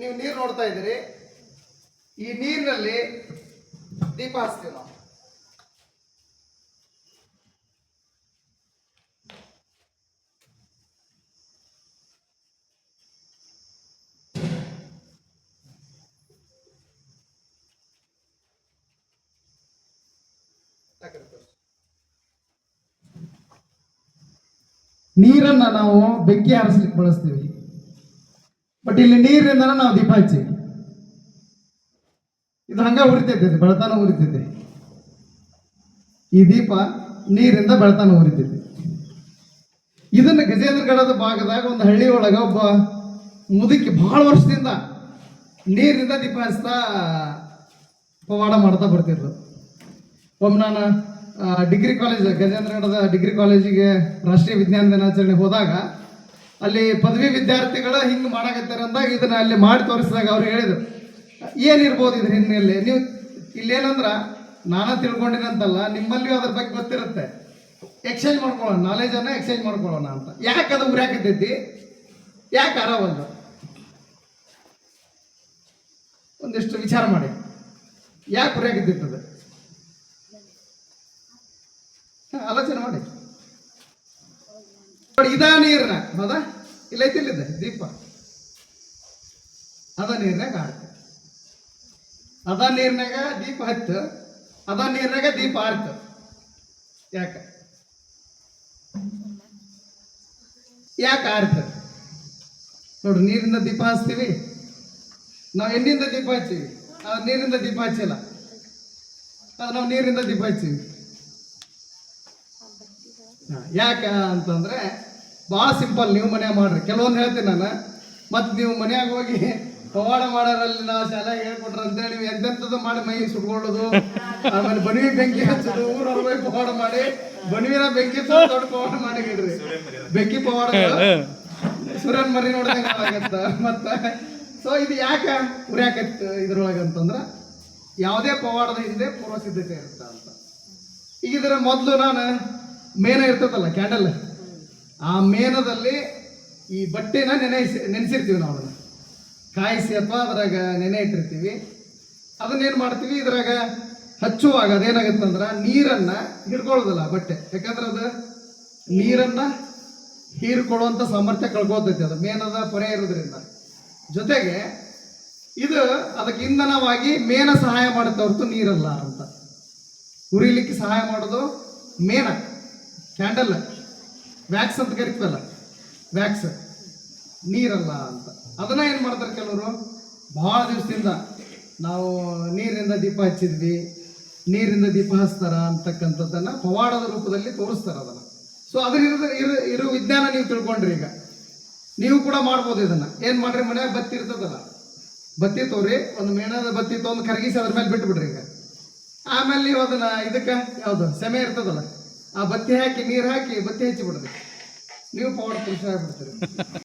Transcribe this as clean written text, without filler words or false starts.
ನೀವು ನೀರು ನೋಡ್ತಾ ಇದ್ದೀರಿ. ಈ ನೀರಿನಲ್ಲಿ ದೀಪ ಹಚ್ತೀವಿ ನಾವು. ನೀರನ್ನ ನಾವು ಬೆಂಕಿ ಹಾರಿಸ್ಲಿಕ್ಕೆ ಬಳಸ್ತೀವಿ. ಬಟ್ ಇಲ್ಲಿ ನೀರಿನಿಂದ ನಾವು ದೀಪ ಹಚ್ತೀವಿ. ಇದು ಹಂಗ ಉರಿತೈತೆ, ಬೆಳತಾನ ಉರಿತೈತೆ. ಈ ದೀಪ ನೀರಿಂದ ಬೆಳತಾನ ಉರಿತೈತೆ. ಇದನ್ನ ಗಜೇಂದ್ರಗಡದ ಭಾಗದಾಗ ಒಂದು ಹಳ್ಳಿ ಒಳಗ ಒಬ್ಬ ಮುದುಕಿ ಬಹಳ ವರ್ಷದಿಂದ ನೀರಿನಿಂದ ದೀಪ ಹಚ್ತಾ ಪವಾಡ ಮಾಡ್ತಾ ಬರ್ತಿದ್ರು. ಒಮ್ಮೆ ನಾನು ಡಿಗ್ರಿ ಕಾಲೇಜ್, ಗಜೇಂದ್ರಗಡದ ಡಿಗ್ರಿ ಕಾಲೇಜಿಗೆ ರಾಷ್ಟ್ರೀಯ ವಿಜ್ಞಾನ ದಿನಾಚರಣೆ ಹೋದಾಗ ಅಲ್ಲಿ ಪದವಿ ವಿದ್ಯಾರ್ಥಿಗಳು ಹಿಂಗೆ ಮಾಡಾಕತ್ತಾರೆ ಅಂದಾಗ ಇದನ್ನ ಅಲ್ಲಿ ಮಾಡಿ ತೋರಿಸಿದಾಗ ಅವ್ರು ಹೇಳಿದ್ರು, ಏನಿರ್ಬೋದು ಇದ್ರ ಹಿನ್ನೆಲೆ. ನೀವು ಇಲ್ಲೇನಂದ್ರೆ ನಾನಾ ತಿಳ್ಕೊಂಡಿನಂತಲ್ಲ, ನಿಮ್ಮಲ್ಲಿಯೂ ಅದ್ರ ಬಗ್ಗೆ ಗೊತ್ತಿರುತ್ತೆ. ಎಕ್ಸ್ಚೇಂಜ್ ಮಾಡ್ಕೊಳ್ಳೋಣ, ನಾಲೆಜನ್ನು ಎಕ್ಸ್ಚೇಂಜ್ ಮಾಡ್ಕೊಳ್ಳೋಣ ಅಂತ. ಯಾಕೆ ಅದು ಉರಿಯಾಕತ್ತೈತಿ, ಯಾಕೆ ಅರವಲ್ದು, ಒಂದಿಷ್ಟು ವಿಚಾರ ಮಾಡಿ. ಯಾಕೆ ಉರಿಯಾಕತ್ತೈತದ ಆಲೋಚನೆ ಮಾಡಿ. ಇದ ನೀರ್ನ ಹೌದಾ, ಇಲ್ಲ ಐತಿಲ್ಲಿದೆ ದೀಪ, ಅದ ನೀರ್ನಾಗ ಆಡ್ತು, ಅದ ನೀರ್ನಾಗ ದೀಪ ಹತ್ತು, ಅದ ನೀರ್ನಾಗ ದೀಪ ಆರ್ತು. ಯಾಕೆ ಆರ್ತು ನೋಡ್ರಿ. ನೀರಿಂದ ದೀಪ ಹಚ್ತೀವಿ ನಾವು, ಎಣ್ಣಿಂದ ದೀಪ ಹಚ್ತೀವಿ, ಅದು ನೀರಿಂದ ದೀಪ ಹಚ್ಚಿಲ್ಲ. ಅದು ನಾವು ನೀರಿಂದ ದೀಪ ಹಚ್ತೀವಿ. ಯಾಕೆ ಅಂತಂದ್ರೆ ಭಾಳ ಸಿಂಪಲ್. ನೀವು ಮನ್ಯಾಗ ಮಾಡ್ರಿ. ಕೆಲವೊಂದು ಹೇಳ್ತೀನಿ ನಾನು, ಮತ್ತು ನೀವು ಮನ್ಯಾಗ ಹೋಗಿ ಪವಾಡ ಮಾಡೋರಲ್ಲಿ ನಾವು ಶಾಲೆಗೆ ಹೇಳ್ಕೊಟ್ರ ಅಂತೇಳಿ ನೀವು ಎಂತೆಂಥದ್ದು ಮಾಡಿ ಮೈ ಸುಟ್ಕೊಳ್ಳೋದು, ಆಮೇಲೆ ಬಣವಿ ಬೆಂಕಿ ಹಚ್ಚೋದು, ಊರವ್ರ ಹೋಗಿ ಪವಾಡ ಮಾಡಿ ಬಣವಿನ ಬೆಂಕಿ ದೊಡ್ಡ ಪವಾಡ ಮಾಡಿ ಇಡ್ರಿ. ಬೆಂಕಿ ಪವಾಡ ಸೂರ್ಯನ್ ಮರಿ ನೋಡ್ದಂಗೆ ಆಗತ್ತ. ಮತ್ತು ಸೊ ಇದು ಯಾಕೆ ಉರಿಯಾಕತ್ತು ಇದ್ರೊಳಗೆ ಅಂತಂದ್ರೆ ಯಾವುದೇ ಪವಾಡದ ಹಿಂದೆ ಪೂರ್ವ ಸಿದ್ಧತೆ ಇರುತ್ತೆ ಅಂತ. ಈಗ ಇದರ ಮೊದಲು ನಾನು ಮೇನ ಇರ್ತದಲ್ಲ ಕ್ಯಾಂಡಲ್, ಆ ಮೇನದಲ್ಲಿ ಈ ಬಟ್ಟೆನ ನೆನೆಸಿರ್ತೀವಿ ನಾವು. ಅದನ್ನು ಕಾಯಿಸಿ ಅಥವಾ ಅದ್ರಾಗ ನೆನೆ ಇಟ್ಟಿರ್ತೀವಿ. ಅದನ್ನೇನು ಮಾಡ್ತೀವಿ, ಇದ್ರಾಗ ಹಚ್ಚುವಾಗ ಅದೇನಾಗುತ್ತಂದ್ರೆ ನೀರನ್ನು ಹಿಡ್ಕೊಳ್ಳೋದಿಲ್ಲ ಬಟ್ಟೆ. ಯಾಕಂದ್ರೆ ಅದು ನೀರನ್ನು ಹೀರ್ಕೊಳ್ಳುವಂಥ ಸಾಮರ್ಥ್ಯ ಕಳ್ಕೊತೈತಿ ಅದು ಮೇನದ ಪೊರೆ ಇರೋದ್ರಿಂದ. ಜೊತೆಗೆ ಇದು ಅದಕ್ಕೆ ಇಂಧನವಾಗಿ ಮೇನ ಸಹಾಯ ಮಾಡುತ್ತೆ ಹೊರತು ನೀರಲ್ಲ ಅಂತ. ಉರಿಲಿಕ್ಕೆ ಸಹಾಯ ಮಾಡೋದು ಮೇನ, ಕ್ಯಾಂಡಲ್, ವ್ಯಾಕ್ಸ್ ಅಂತ ಕರಿತೀವಲ್ಲ, ವ್ಯಾಕ್ಸ್, ನೀರಲ್ಲ ಅಂತ. ಅದನ್ನ ಏನು ಮಾಡ್ತಾರೆ ಕೆಲವರು, ಭಾಳ ದಿವಸದಿಂದ ನಾವು ನೀರಿನಿಂದ ದೀಪ ಹಚ್ಚಿದ್ವಿ, ನೀರಿಂದ ದೀಪ ಹಚ್ತಾರ ಅಂತಕ್ಕಂಥದ್ದನ್ನು ಪವಾಡದ ರೂಪದಲ್ಲಿ ತೋರಿಸ್ತಾರೆ ಅದನ್ನು. ಸೊ ಅದ್ರ ಇರೋ ವಿಜ್ಞಾನ ನೀವು ತಿಳ್ಕೊಂಡ್ರಿ. ಈಗ ನೀವು ಕೂಡ ಮಾಡ್ಬೋದು ಇದನ್ನು. ಏನು ಮಾಡ್ರಿ, ಮನ್ಯಾಗ ಬತ್ತಿ ಇರ್ತದಲ್ಲ, ಬತ್ತಿ ತೋರಿ, ಒಂದು ಮೇಣದ ಬತ್ತಿ ತೊಗೊಂಡು ಕರಗಿಸಿ ಅದ್ರ ಮೇಲೆ ಬಿಟ್ಬಿಡ್ರಿ. ಈಗ ಆಮೇಲೆ ನೀವು ಅದನ್ನು ಇದಕ್ಕೆ ಯಾವುದು ಸೆಮೆ ಇರ್ತದಲ್ಲ, ಆ ಬತ್ತಿ ಹಾಕಿ ನೀರು ಹಾಕಿ ಬತ್ತಿ ಹಚ್ಚಿ ಬಿಡ್ರಿ. ನೀವು ಪವಾಡ ಪುರುಷ ಆಗ್ಬಿಡ್ತೀರಿ.